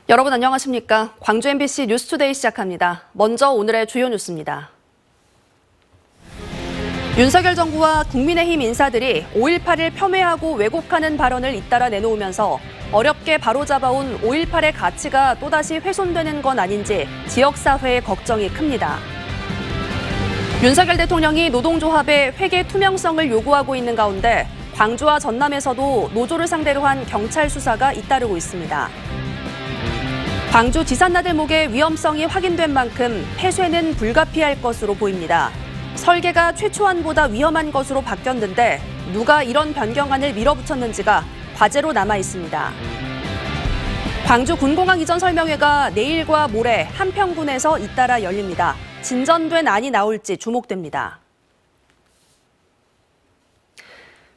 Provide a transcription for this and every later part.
여러분 안녕하십니까? 광주 MBC 뉴스투데이 시작합니다. 먼저 오늘의 주요 뉴스입니다. 윤석열 정부와 국민의힘 인사들이 5.18을 폄훼하고 왜곡하는 발언을 잇따라 내놓으면서 어렵게 바로잡아온 5.18의 가치가 또다시 훼손되는 건 아닌지 지역사회의 걱정이 큽니다. 윤석열 대통령이 노동조합의 회계 투명성을 요구하고 있는 가운데 광주와 전남에서도 노조를 상대로 한 경찰 수사가 잇따르고 있습니다. 광주 지산나들목의 위험성이 확인된 만큼 폐쇄는 불가피할 것으로 보입니다. 설계가 최초안보다 위험한 것으로 바뀌었는데 누가 이런 변경안을 밀어붙였는지가 과제로 남아 있습니다. 광주 군공항 이전 설명회가 내일과 모레 한평군에서 잇따라 열립니다. 진전된 안이 나올지 주목됩니다.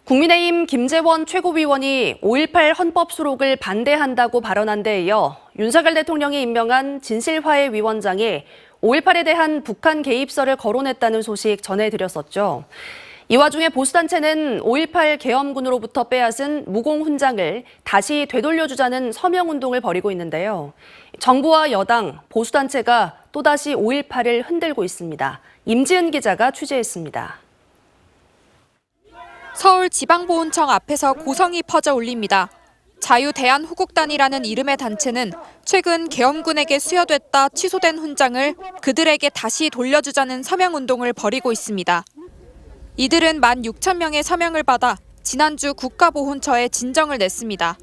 국민의힘 김재원 최고위원이 5.18 헌법 수록을 반대한다고 발언한 데 이어 윤석열 대통령이 임명한 진실화해 위원장이 5.18에 대한 북한 개입설을 거론했다는 소식 전해드렸었죠. 이 와중에 보수단체는 5.18 계엄군으로부터 빼앗은 무공훈장을 다시 되돌려주자는 서명운동을 벌이고 있는데요. 정부와 여당, 보수단체가 또다시 5.18을 흔들고 있습니다. 임지은 기자가 취재했습니다. 서울지방보훈청 앞에서 고성이 퍼져 올립니다. 자유대한호국단이라는 이름의 단체는 최근 계엄군에게 수여됐다 취소된 훈장을 그들에게 다시 돌려주자는 서명운동을 벌이고 있습니다. 이들은 16,000명의 서명을 받아 지난주 국가보훈처에 진정을 냈습니다.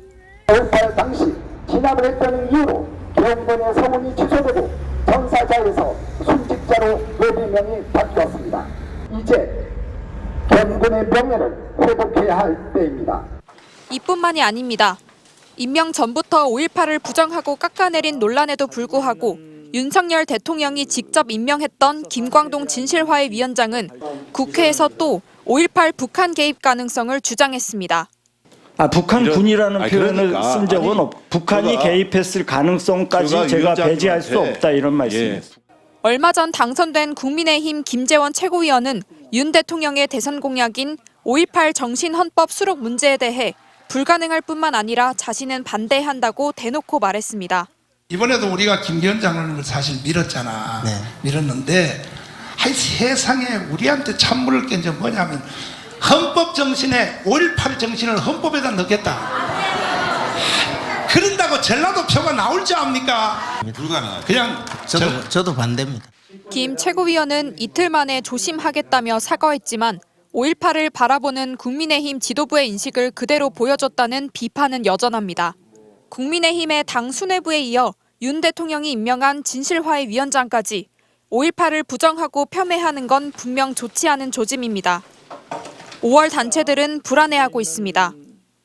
5.18 당시 진압을 했다는 이유로 계엄군의 서문이 취소되고 전사자에서 순직자로 예비명이 바뀌었습니다. 이제 계엄군의 명예를 회복해야 할 때입니다. 이뿐만이 아닙니다. 임명 전부터 5.18을 부정하고 깎아내린 논란에도 불구하고 윤석열 대통령이 직접 임명했던 김광동 진실화해 위원장은 국회에서 또 5.18 북한 개입 가능성을 주장했습니다. 북한군이라는 표현을 쓴 적은 없고 북한이 개입했을 가능성까지 제가 배제할 수 없다 이런 말씀입니다. 얼마 전 당선된 국민의힘 김재원 최고위원은 윤 대통령의 대선 공약인 5.18 정신헌법 수록 문제에 대해 불가능할 뿐만 아니라 자신은 반대한다고 대놓고 말했습니다. 이번에도 우리가 김 위원장을 사실 밀었잖아. 네. 밀었는데 세상에 우리한테 찬물을 깬 게 뭐냐면 헌법 정신에 5.18 정신을 헌법에다 넣겠다. 그런다고 전라도 표가 나올지 압니까? 불가능하죠. 그냥 저도 반대입니다. 김 최고위원은 이틀 만에 조심하겠다며 사과했지만 5.18을 바라보는 국민의힘 지도부의 인식을 그대로 보여줬다는 비판은 여전합니다. 국민의힘의 당 수뇌부에 이어 윤 대통령이 임명한 진실화해 위원장까지 5.18을 부정하고 폄훼하는 건 분명 좋지 않은 조짐입니다. 5월 단체들은 불안해하고 있습니다.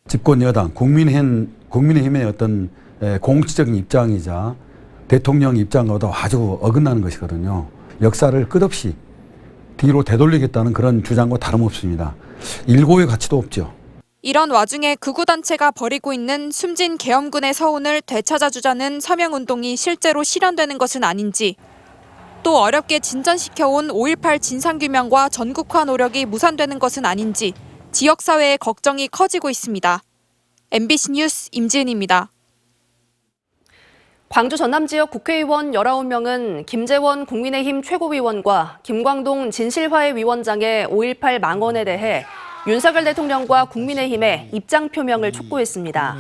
집권 여당 국민의힘의 어떤 공식적인 입장이자 대통령 입장과도 아주 어긋나는 것이거든요. 역사를 끝없이 뒤로 되돌리겠다는 그런 주장과 다름없습니다. 일고의 가치도 없죠. 이런 와중에 극우단체가 벌이고 있는 숨진 계엄군의 서운을 되찾아주자는 서명운동이 실제로 실현되는 것은 아닌지, 또 어렵게 진전시켜온 5.18 진상규명과 전국화 노력이 무산되는 것은 아닌지 지역사회의 걱정이 커지고 있습니다. MBC 뉴스 임지은입니다. 광주 전남 지역 국회의원 19명은 김재원 국민의힘 최고위원과 김광동 진실화해 위원장의 5.18 망언에 대해 윤석열 대통령과 국민의힘의 입장 표명을 촉구했습니다.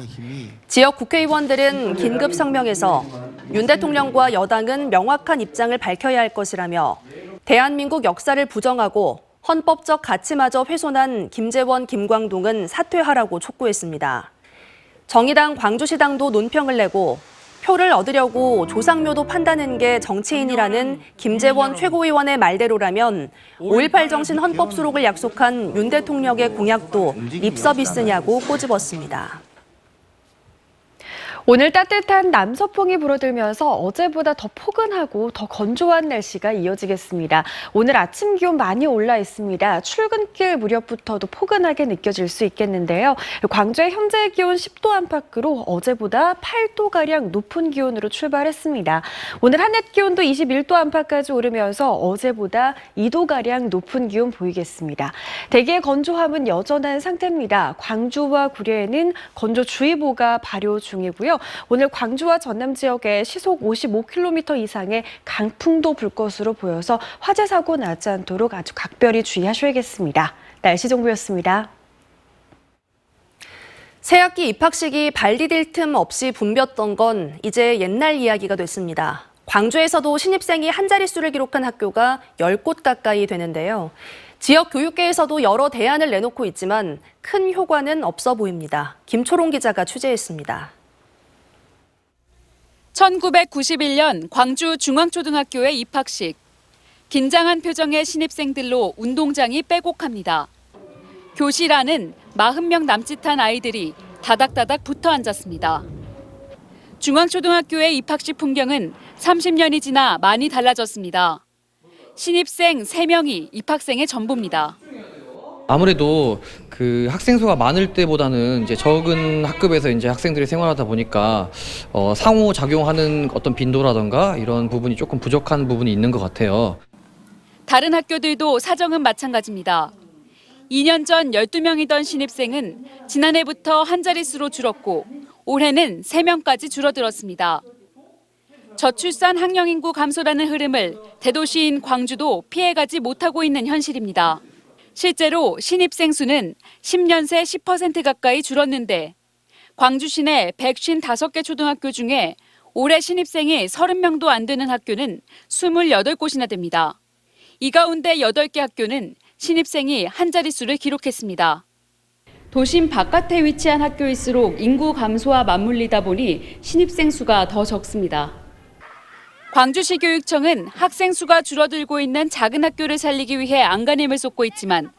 지역 국회의원들은 긴급 성명에서 윤 대통령과 여당은 명확한 입장을 밝혀야 할 것이라며 대한민국 역사를 부정하고 헌법적 가치마저 훼손한 김재원, 김광동은 사퇴하라고 촉구했습니다. 정의당 광주시당도 논평을 내고 표를 얻으려고 조상묘도 판다는 게 정치인이라는 김재원 최고위원의 말대로라면 5.18 정신 헌법 수록을 약속한 윤 대통령의 공약도 립서비스냐고 꼬집었습니다. 오늘 따뜻한 남서풍이 불어들면서 어제보다 더 포근하고 더 건조한 날씨가 이어지겠습니다. 오늘 아침 기온 많이 올라 있습니다. 출근길 무렵부터도 포근하게 느껴질 수 있겠는데요. 광주의 현재 기온 10도 안팎으로 어제보다 8도가량 높은 기온으로 출발했습니다. 오늘 한낮 기온도 21도 안팎까지 오르면서 어제보다 2도가량 높은 기온 보이겠습니다. 대기의 건조함은 여전한 상태입니다. 광주와 구례에는 건조주의보가 발효 중이고요. 오늘 광주와 전남 지역에 시속 55km 이상의 강풍도 불 것으로 보여서 화재 사고 나지 않도록 아주 각별히 주의하셔야겠습니다. 날씨 정보였습니다. 새학기 입학식이 발디딜 틈 없이 붐볐던 건 이제 옛날 이야기가 됐습니다. 광주에서도 신입생이 한 자릿수를 기록한 학교가 10곳 가까이 되는데요. 지역 교육계에서도 여러 대안을 내놓고 있지만 큰 효과는 없어 보입니다. 김초롱 기자가 취재했습니다. 1991년 광주 중앙초등학교의 입학식. 긴장한 표정의 신입생들로 운동장이 빼곡합니다. 교실 안은 40명 남짓한 아이들이 다닥다닥 붙어 앉았습니다. 중앙초등학교의 입학식 풍경은 30년이 지나 많이 달라졌습니다. 신입생 3명이 입학생의 전부입니다. 아무래도 그 학생 수가 많을 때보다는 이제 적은 학급에서 이제 학생들이 생활하다 보니까 상호 작용하는 어떤 빈도라던가 이런 부분이 조금 부족한 부분이 있는 것 같아요. 다른 학교들도 사정은 마찬가지입니다. 2년 전 12명이던 신입생은 지난해부터 한 자릿수로 줄었고 올해는 3명까지 줄어들었습니다. 저출산 학령 인구 감소라는 흐름을 대도시인 광주도 피해가지 못하고 있는 현실입니다. 실제로 신입생 수는 10년 새 10% 가까이 줄었는데 광주 시내 155개 초등학교 중에 올해 신입생이 30명도 안 되는 학교는 28곳이나 됩니다. 이 가운데 8개 학교는 신입생이 한 자릿수를 기록했습니다. 도심 바깥에 위치한 학교일수록 인구 감소와 맞물리다 보니 신입생 수가 더 적습니다. 광주시 교육청은 학생 수가 줄어들고 있는 작은 학교를 살리기 위해 안간힘을 쏟고 있지만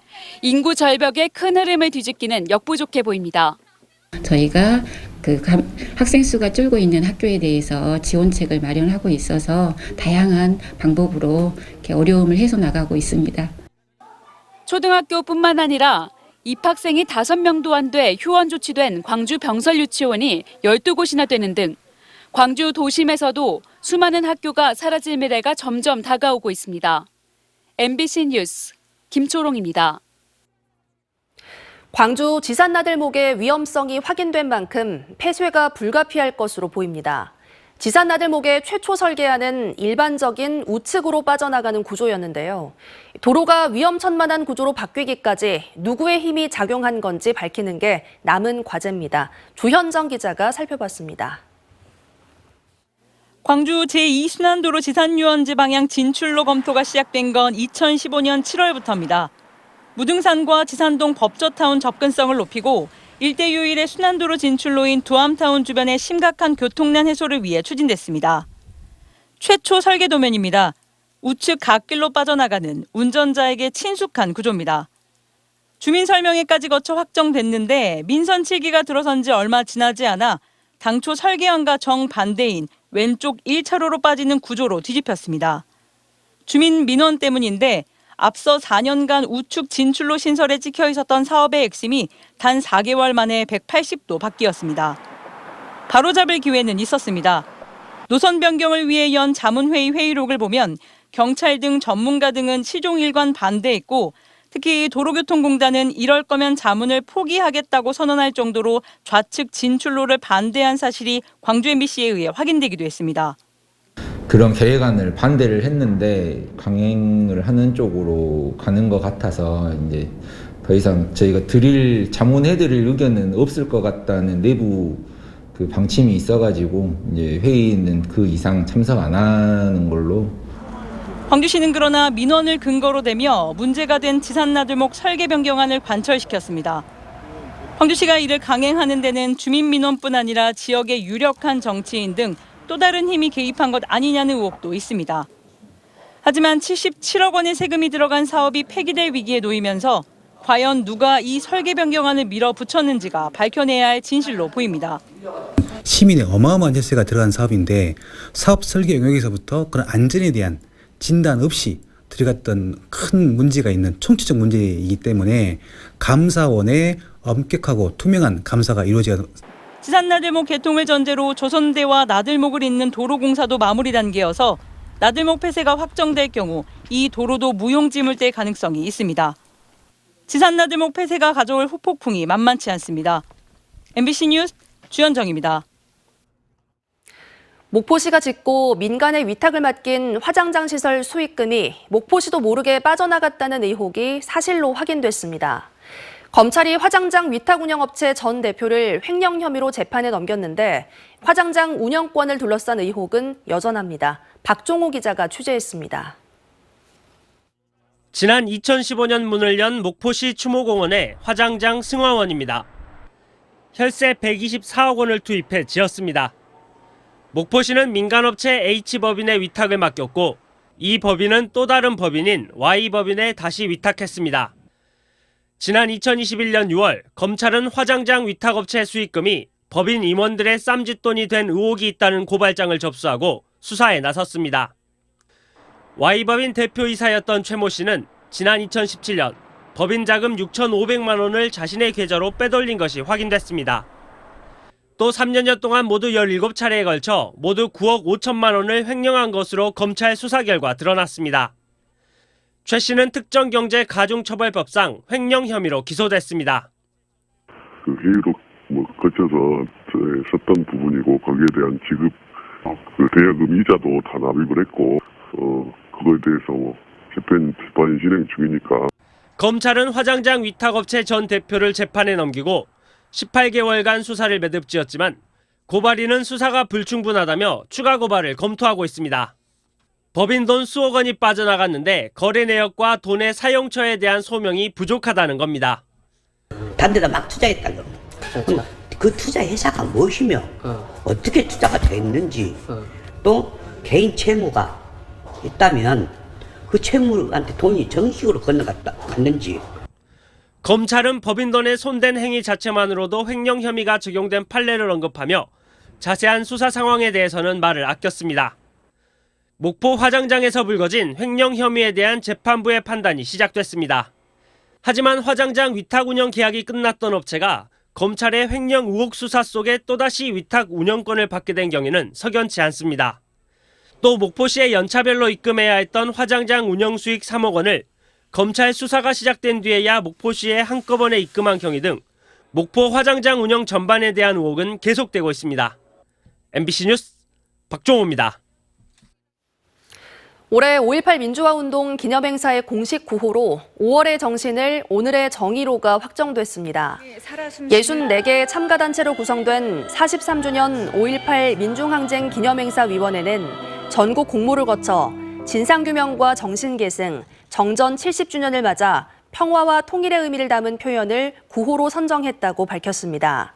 인구 절벽의 큰 흐름을 뒤집기는 역부족해 보입니다. 저희가 학생 수가 줄고 있는 학교에 대해서 지원책을 마련하고 있어서 다양한 방법으로 이렇게 어려움을 해소 나가고 있습니다. 초등학교뿐만 아니라 입학생이 5명도 안 돼 휴원 조치된 광주 병설 유치원이 12곳이나 되는 등 광주 도심에서도 수많은 학교가 사라질 미래가 점점 다가오고 있습니다. MBC 뉴스 김초롱입니다. 광주 지산나들목의 위험성이 확인된 만큼 폐쇄가 불가피할 것으로 보입니다. 지산나들목의 최초 설계안은 일반적인 우측으로 빠져나가는 구조였는데요. 도로가 위험천만한 구조로 바뀌기까지 누구의 힘이 작용한 건지 밝히는 게 남은 과제입니다. 조현정 기자가 살펴봤습니다. 광주 제2순환도로 지산유원지 방향 진출로 검토가 시작된 건 2015년 7월부터입니다. 무등산과 지산동 법저타운 접근성을 높이고 일대 유일의 순환도로 진출로인 두암타운 주변의 심각한 교통난 해소를 위해 추진됐습니다. 최초 설계 도면입니다. 우측 갓길로 빠져나가는 운전자에게 친숙한 구조입니다. 주민 설명회까지 거쳐 확정됐는데 민선 7기가 들어선 지 얼마 지나지 않아 당초 설계안과 정반대인 왼쪽 1차로로 빠지는 구조로 뒤집혔습니다. 주민 민원 때문인데 앞서 4년간 우측 진출로 신설에 찍혀 있었던 사업의 핵심이 단 4개월 만에 180도 바뀌었습니다. 바로잡을 기회는 있었습니다. 노선 변경을 위해 연 자문회의 회의록을 보면 경찰 등 전문가 등은 시종일관 반대했고 특히 도로교통공단은 이럴 거면 자문을 포기하겠다고 선언할 정도로 좌측 진출로를 반대한 사실이 광주 MBC에 의해 확인되기도 했습니다. 그런 계획안을 반대를 했는데 강행을 하는 쪽으로 가는 것 같아서 이제 더 이상 저희가 자문해드릴 의견은 없을 것 같다는 내부 그 방침이 있어가지고 이제 회의는 그 이상 참석 안 하는 걸로. 광주시는 그러나 민원을 근거로 대며 문제가 된 지산나들목 설계 변경안을 관철시켰습니다. 광주시가 이를 강행하는 데는 주민 민원뿐 아니라 지역의 유력한 정치인 등 또 다른 힘이 개입한 것 아니냐는 의혹도 있습니다. 하지만 77억 원의 세금이 들어간 사업이 폐기될 위기에 놓이면서 과연 누가 이 설계 변경안을 밀어붙였는지가 밝혀내야 할 진실로 보입니다. 시민의 어마어마한 혈세가 들어간 사업인데 사업 설계 영역에서부터 그런 안전에 대한 진단 없이 들어갔던 큰 문제가 있는 총체적 문제이기 때문에 감사원의 엄격하고 투명한 감사가 이루어져야 지산나들목 개통을 전제로 조선대와 나들목을 잇는 도로공사도 마무리 단계여서 나들목 폐쇄가 확정될 경우 이 도로도 무용지물될 가능성이 있습니다. 지산나들목 폐쇄가 가져올 후폭풍이 만만치 않습니다. MBC 뉴스 주현정입니다. 목포시가 짓고 민간의 위탁을 맡긴 화장장 시설 수익금이 목포시도 모르게 빠져나갔다는 의혹이 사실로 확인됐습니다. 검찰이 화장장 위탁 운영업체 전 대표를 횡령 혐의로 재판에 넘겼는데 화장장 운영권을 둘러싼 의혹은 여전합니다. 박종호 기자가 취재했습니다. 지난 2015년 문을 연 목포시 추모공원의 화장장 승화원입니다. 혈세 124억 원을 투입해 지었습니다. 목포시는 민간업체 H법인에 위탁을 맡겼고 이 법인은 또 다른 법인인 Y법인에 다시 위탁했습니다. 지난 2021년 6월 검찰은 화장장 위탁업체 수익금이 법인 임원들의 쌈짓돈이 된 의혹이 있다는 고발장을 접수하고 수사에 나섰습니다. Y법인 대표이사였던 최모 씨는 지난 2017년 법인 자금 6,500만 원을 자신의 계좌로 빼돌린 것이 확인됐습니다. 또 3년여 동안 모두 17차례에 걸쳐 모두 9억 5천만 원을 횡령한 것으로 검찰 수사 결과 드러났습니다. 최 씨는 특정경제가중처벌법상 횡령 혐의로 기소됐습니다. 그 회의록 거쳐서 썼던 부분이고 거기에 대한 지급 대여금 이자도 다 납입을 했고 그거에 대해서 재판이 진행 중이니까. 검찰은 화장장 위탁업체 전 대표를 재판에 넘기고 18개월간 수사를 매듭지었지만 고발인은 수사가 불충분하다며 추가 고발을 검토하고 있습니다. 법인 돈 수억 원이 빠져나갔는데 거래 내역과 돈의 사용처에 대한 소명이 부족하다는 겁니다. 다른 데다 막 투자했다고. 그 투자 회사가 무엇이며 어떻게 투자가 됐는지 또 개인 채무가 있다면 그 채무한테 돈이 정식으로 건너갔는지. 검찰은 법인 돈에 손댄 행위 자체만으로도 횡령 혐의가 적용된 판례를 언급하며 자세한 수사 상황에 대해서는 말을 아꼈습니다. 목포 화장장에서 불거진 횡령 혐의에 대한 재판부의 판단이 시작됐습니다. 하지만 화장장 위탁 운영 계약이 끝났던 업체가 검찰의 횡령 의혹 수사 속에 또다시 위탁 운영권을 받게 된 경우는 석연치 않습니다. 또 목포시에 연차별로 입금해야 했던 화장장 운영 수익 3억 원을 검찰 수사가 시작된 뒤에야 목포시에 한꺼번에 입금한 경위 등 목포 화장장 운영 전반에 대한 의혹은 계속되고 있습니다. MBC 뉴스 박종호입니다. 올해 5.18 민주화운동 기념행사의 공식 구호로 5월의 정신을 오늘의 정의로가 확정됐습니다. 64개 참가단체로 구성된 43주년 5.18 민중항쟁 기념행사위원회는 전국 공모를 거쳐 진상규명과 정신계승, 정전 70주년을 맞아 평화와 통일의 의미를 담은 표현을 구호로 선정했다고 밝혔습니다.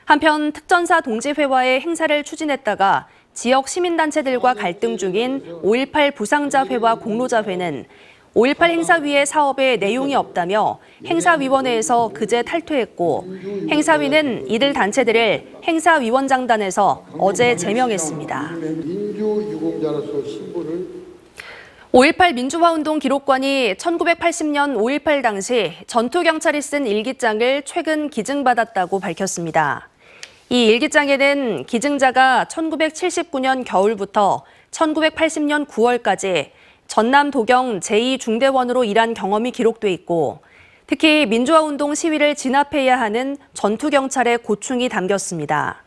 한편 특전사 동지회와의 행사를 추진했다가 지역 시민단체들과 갈등 중인 5.18 부상자회와 공로자회는 5.18 행사위의 사업에 내용이 없다며 행사위원회에서 그제 탈퇴했고 행사위는 이들 단체들을 행사위원장단에서 어제 제명했습니다. 5.18 민주화운동 기록관이 1980년 5.18 당시 전투경찰이 쓴 일기장을 최근 기증받았다고 밝혔습니다. 이 일기장에는 기증자가 1979년 겨울부터 1980년 9월까지 전남 도경 제2중대원으로 일한 경험이 기록돼 있고 특히 민주화운동 시위를 진압해야 하는 전투경찰의 고충이 담겼습니다.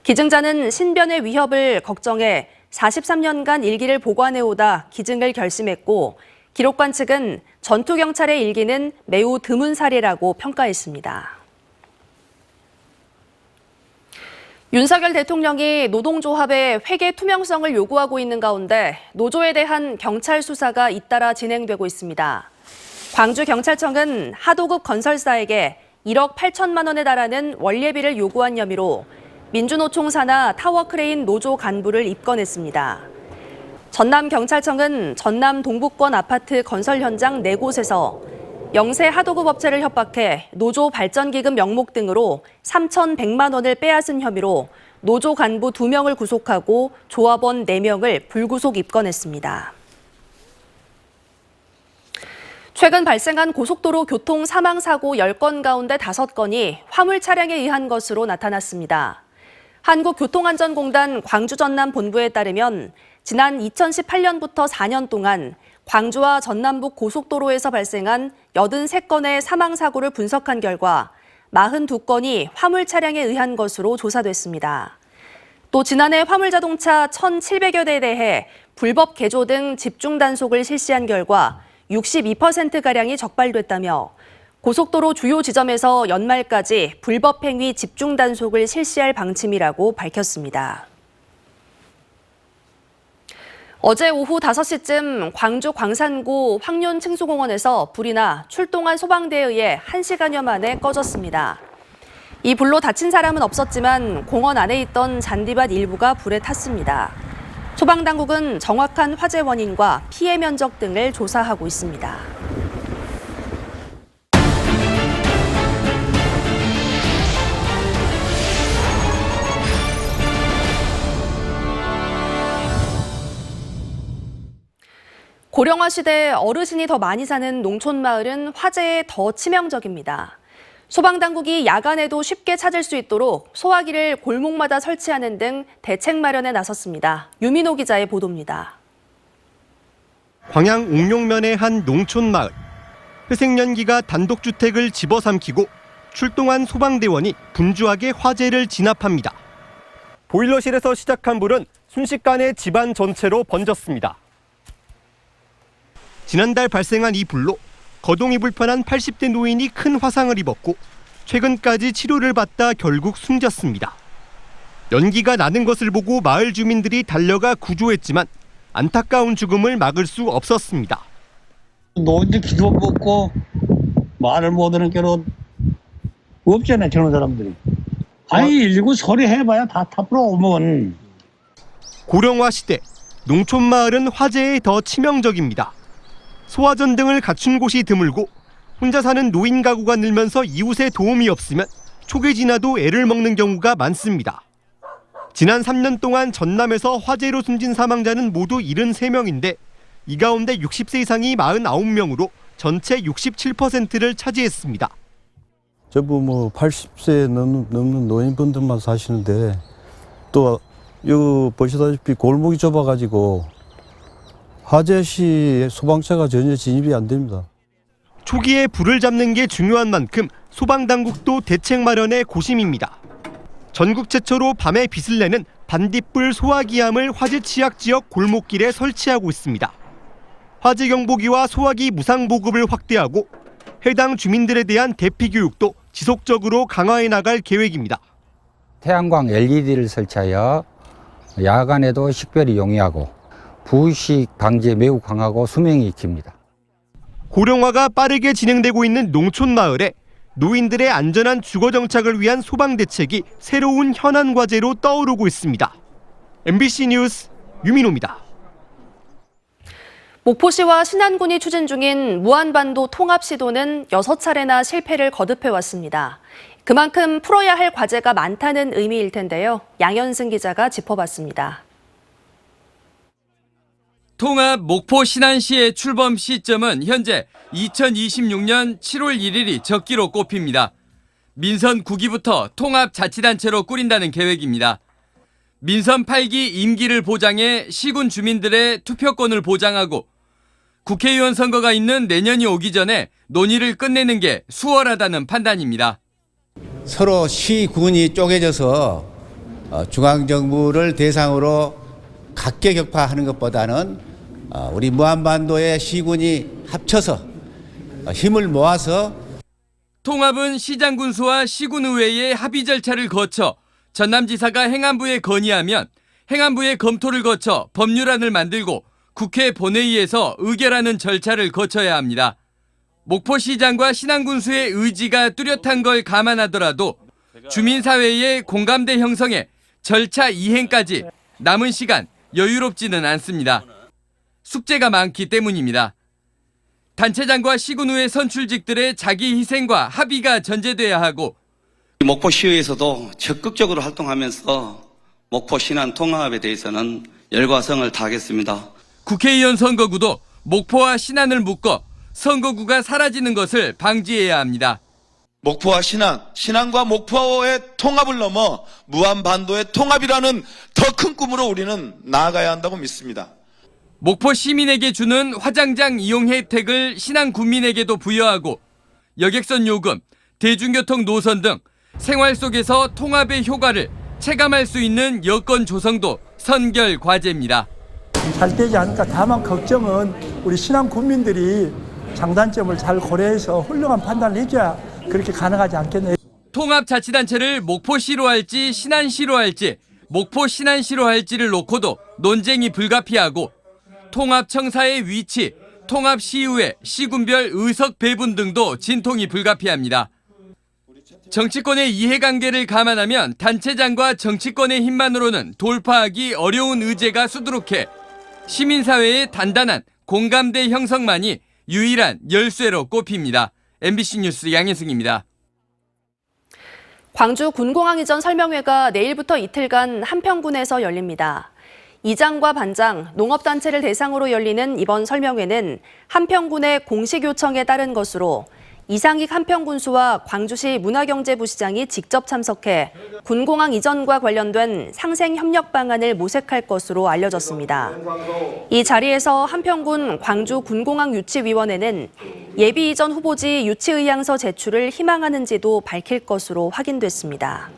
기증자는 신변의 위협을 걱정해 43년간 일기를 보관해오다 기증을 결심했고 기록관 측은 전투경찰의 일기는 매우 드문 사례라고 평가했습니다. 윤석열 대통령이 노동조합의 회계 투명성을 요구하고 있는 가운데 노조에 대한 경찰 수사가 잇따라 진행되고 있습니다. 광주경찰청은 하도급 건설사에게 1억 8천만 원에 달하는 원례비를 요구한 혐의로 민주노총 산하 타워크레인 노조 간부를 입건했습니다. 전남경찰청은 전남 동북권 아파트 건설 현장 4곳에서 영세 하도급 업체를 협박해 노조 발전기금 명목 등으로 3,100만 원을 빼앗은 혐의로 노조 간부 2명을 구속하고 조합원 4명을 불구속 입건했습니다. 최근 발생한 고속도로 교통 사망사고 10건 가운데 5건이 화물 차량에 의한 것으로 나타났습니다. 한국교통안전공단 광주전남본부에 따르면 지난 2018년부터 4년 동안 광주와 전남북 고속도로에서 발생한 83건의 사망사고를 분석한 결과 42건이 화물 차량에 의한 것으로 조사됐습니다. 또 지난해 화물자동차 1,700여 대에 대해 불법 개조 등 집중 단속을 실시한 결과 62%가량이 적발됐다며 고속도로 주요 지점에서 연말까지 불법 행위 집중 단속을 실시할 방침이라고 밝혔습니다. 어제 오후 5시쯤 광주 광산구 황륜 층수공원에서 불이 나 출동한 소방대에 의해 1시간여 만에 꺼졌습니다. 이 불로 다친 사람은 없었지만 공원 안에 있던 잔디밭 일부가 불에 탔습니다. 소방당국은 정확한 화재 원인과 피해 면적 등을 조사하고 있습니다. 고령화 시대에 어르신이 더 많이 사는 농촌 마을은 화재에 더 치명적입니다. 소방당국이 야간에도 쉽게 찾을 수 있도록 소화기를 골목마다 설치하는 등 대책 마련에 나섰습니다. 유민호 기자의 보도입니다. 광양 옥룡면의 한 농촌 마을. 회색연기가 단독주택을 집어삼키고 출동한 소방대원이 분주하게 화재를 진압합니다. 보일러실에서 시작한 불은 순식간에 집안 전체로 번졌습니다. 지난달 발생한 이 불로 거동이 불편한 80대 노인이 큰 화상을 입었고 최근까지 치료를 받다 결국 숨졌습니다. 연기가 나는 것을 보고 마을 주민들이 달려가 구조했지만 안타까운 죽음을 막을 수 없었습니다. 노인들 기도 먹고 말을 못하는 게는 없잖아요, 저런 사람들이. 아니 119 소리 해봐야 다 타프로 오면. 고령화 시대, 농촌 마을은 화재에 더 치명적입니다. 소화전 등을 갖춘 곳이 드물고 혼자 사는 노인 가구가 늘면서 이웃의 도움이 없으면 촉이 지나도 애를 먹는 경우가 많습니다. 지난 3년 동안 전남에서 화재로 숨진 사망자는 모두 73명인데 이 가운데 60세 이상이 49명으로 전체 67%를 차지했습니다. 전부 80세 넘는 노인분들만 사시는데 또 여기 보시다시피 골목이 좁아가지고 화재 시 소방차가 전혀 진입이 안 됩니다. 초기에 불을 잡는 게 중요한 만큼 소방당국도 대책 마련에 고심입니다. 전국 최초로 밤에 빛을 내는 반딧불 소화기함을 화재 취약 지역 골목길에 설치하고 있습니다. 화재 경보기와 소화기 무상 보급을 확대하고 해당 주민들에 대한 대피 교육도 지속적으로 강화해 나갈 계획입니다. 태양광 LED를 설치하여 야간에도 식별이 용이하고 부식 방지에 매우 강하고 수명이 익힙니다. 고령화가 빠르게 진행되고 있는 농촌 마을에 노인들의 안전한 주거 정착을 위한 소방 대책이 새로운 현안 과제로 떠오르고 있습니다. MBC 뉴스 유민호입니다. 목포시와 신안군이 추진 중인 무한반도 통합 시도는 6차례나 실패를 거듭해왔습니다. 그만큼 풀어야 할 과제가 많다는 의미일 텐데요. 양현승 기자가 짚어봤습니다. 통합 목포 신안시의 출범 시점은 현재 2026년 7월 1일이 적기로 꼽힙니다. 민선 9기부터 통합 자치단체로 꾸린다는 계획입니다. 민선 8기 임기를 보장해 시군 주민들의 투표권을 보장하고 국회의원 선거가 있는 내년이 오기 전에 논의를 끝내는 게 수월하다는 판단입니다. 서로 시군이 쪼개져서 중앙정부를 대상으로 각계격파하는 것보다는 우리 무한반도의 시군이 합쳐서 힘을 모아서 통합은 시장군수와 시군의회의 합의 절차를 거쳐 전남지사가 행안부에 건의하면 행안부의 검토를 거쳐 법률안을 만들고 국회 본회의에서 의결하는 절차를 거쳐야 합니다. 목포시장과 신안군수의 의지가 뚜렷한 걸 감안하더라도 주민사회의 공감대 형성에 절차 이행까지 남은 시간 여유롭지는 않습니다. 숙제가 많기 때문입니다. 단체장과 시군의회 선출직들의 자기 희생과 합의가 전제돼야 하고 목포시의회에서도 적극적으로 활동하면서 목포 신안 통합에 대해서는 열과 성을 다하겠습니다. 국회의원 선거구도 목포와 신안을 묶어 선거구가 사라지는 것을 방지해야 합니다. 목포와 신안, 신안과 목포의 통합을 넘어 무한반도의 통합이라는 더 큰 꿈으로 우리는 나아가야 한다고 믿습니다. 목포 시민에게 주는 화장장 이용 혜택을 신안 군민에게도 부여하고 여객선 요금, 대중교통 노선 등 생활 속에서 통합의 효과를 체감할 수 있는 여건 조성도 선결 과제입니다. 잘 되지 않을까. 다만 걱정은 우리 신안 국민들이 장단점을 잘 고려해서 훌륭한 판단을 해줘야 그렇게 가능하지 않겠네요. 통합자치단체를 목포시로 할지 신안시로 할지 목포 신안시로 할지를 놓고도 논쟁이 불가피하고 통합청사의 위치, 통합시의회, 시군별 의석 배분 등도 진통이 불가피합니다. 정치권의 이해관계를 감안하면 단체장과 정치권의 힘만으로는 돌파하기 어려운 의제가 수두룩해 시민사회의 단단한 공감대 형성만이 유일한 열쇠로 꼽힙니다. MBC 뉴스 양혜승입니다. 광주 군공항 이전 설명회가 내일부터 이틀간 한평군에서 열립니다. 이장과 반장, 농업단체를 대상으로 열리는 이번 설명회는 한평군의 공식 요청에 따른 것으로 이상익 한평군수와 광주시 문화경제부 시장이 직접 참석해 군공항 이전과 관련된 상생 협력 방안을 모색할 것으로 알려졌습니다. 이 자리에서 한평군 광주 군공항 유치위원회는 예비 이전 후보지 유치 의향서 제출을 희망하는지도 밝힐 것으로 확인됐습니다.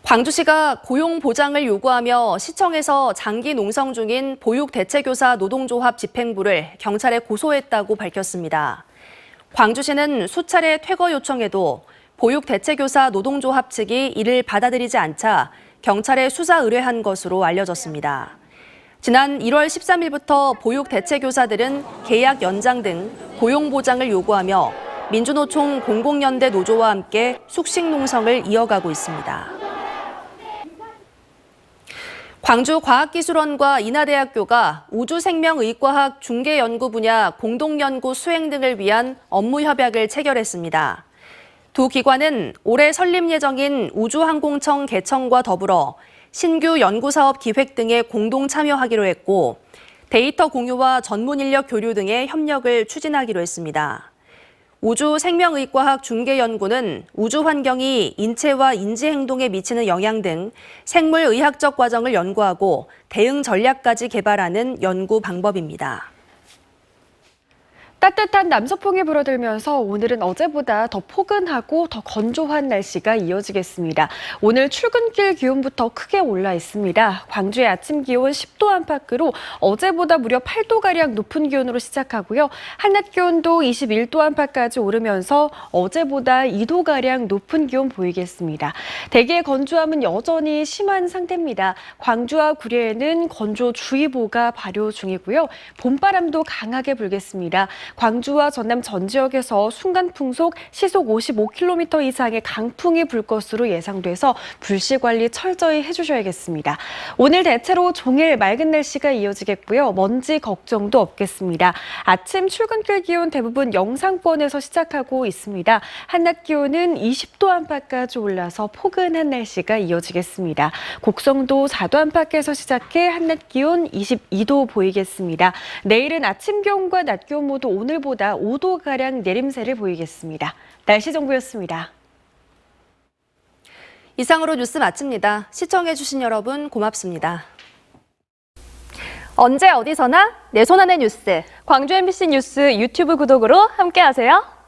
광주시가 고용 보장을 요구하며 시청에서 장기 농성 중인 보육대체교사 노동조합 집행부를 경찰에 고소했다고 밝혔습니다. 광주시는 수차례 퇴거 요청에도 보육대체교사 노동조합 측이 이를 받아들이지 않자 경찰에 수사 의뢰한 것으로 알려졌습니다. 지난 1월 13일부터 보육대체교사들은 계약 연장 등 고용 보장을 요구하며 민주노총 공공연대 노조와 함께 숙식농성을 이어가고 있습니다. 광주과학기술원과 인하대학교가 우주생명의과학 중계연구 분야 공동연구 수행 등을 위한 업무협약을 체결했습니다. 두 기관은 올해 설립 예정인 우주항공청 개청과 더불어 신규 연구사업 기획 등에 공동 참여하기로 했고 데이터 공유와 전문 인력 교류 등의 협력을 추진하기로 했습니다. 우주생명의과학 중계연구는 우주 환경이 인체와 인지 행동에 미치는 영향 등 생물의학적 과정을 연구하고 대응 전략까지 개발하는 연구 방법입니다. 따뜻한 남서풍이 불어들면서 오늘은 어제보다 더 포근하고 더 건조한 날씨가 이어지겠습니다. 오늘 출근길 기온부터 크게 올라 있습니다. 광주의 아침 기온 10도 안팎으로 어제보다 무려 8도가량 높은 기온으로 시작하고요. 한낮 기온도 21도 안팎까지 오르면서 어제보다 2도가량 높은 기온 보이겠습니다. 대기의 건조함은 여전히 심한 상태입니다. 광주와 구례에는 건조주의보가 발효 중이고요. 봄바람도 강하게 불겠습니다. 광주와 전남 전 지역에서 순간 풍속 시속 55km 이상의 강풍이 불 것으로 예상돼서 불씨 관리 철저히 해주셔야겠습니다. 오늘 대체로 종일 맑은 날씨가 이어지겠고요. 먼지 걱정도 없겠습니다. 아침 출근길 기온 대부분 영상권에서 시작하고 있습니다. 한낮 기온은 20도 안팎까지 올라서 포근한 날씨가 이어지겠습니다. 곡성도 4도 안팎에서 시작해 한낮 기온 22도 보이겠습니다. 내일은 아침 기온과 낮 기온 모두 오늘보다 5도가량 내림세를 보이겠습니다. 날씨 정보였습니다. 이상으로 뉴스 마칩니다. 시청해주신 여러분 고맙습니다. 언제 어디서나 내 손 안의 뉴스. 광주 MBC 뉴스 유튜브 구독으로 함께하세요.